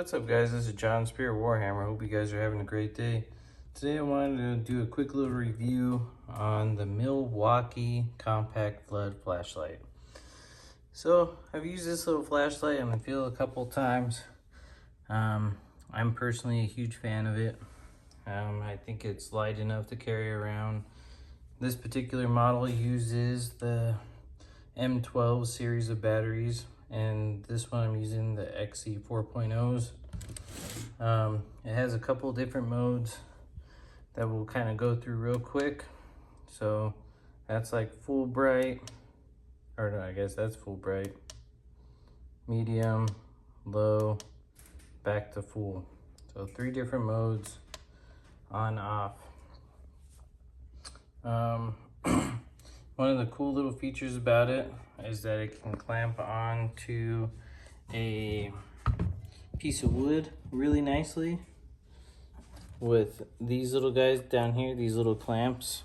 What's up, guys? This is John Spear, Warhammer. Hope you guys are having a great day. Today I wanted to do a quick little review on the Milwaukee compact flood flashlight. So I've used this little flashlight in the field a couple times. I'm personally a huge fan of it. I think it's light enough to carry around. This particular model uses the M12 series of batteries, and this one I'm using the XE 4.0s. It has a couple different modes that we'll kind of go through real quick. So that's like full bright, or no, I guess that's full bright, medium, low, back to full. So 3 different modes, on, off. One of the cool little features about it is that it can clamp on to a piece of wood really nicely with these little guys down here, these little clamps.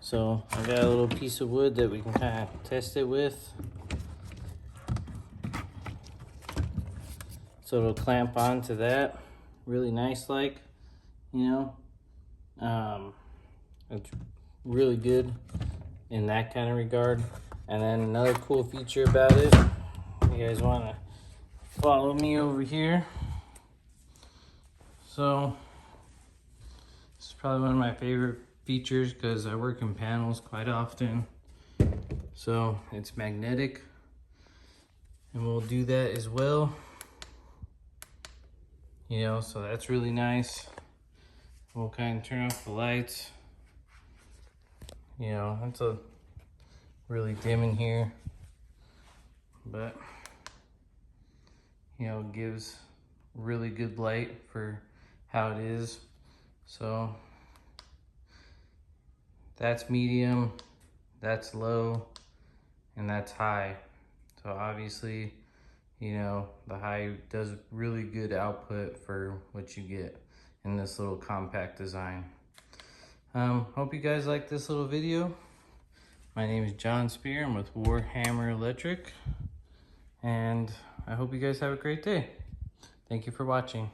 So I got a little piece of wood that we can kind of test it with. So it'll clamp onto that really nice, like, you know. It's really good in that kind of regard. And then another cool feature about it, you guys want to follow me over here. So this is probably one of my favorite features because I work in panels quite often. So it's magnetic, and we'll do that as well. You know, so that's really nice. We'll kind of turn off the lights. You know, it's a really dim in here, but you know, it gives really good light for how it is. So that's medium, that's low, and that's high. So obviously, you know, the high does really good output for what you get in this little compact design. Hope you guys like this little video. My name is John Spear. I'm with Warhammer Electric, and I hope you guys have a great day. Thank you for watching.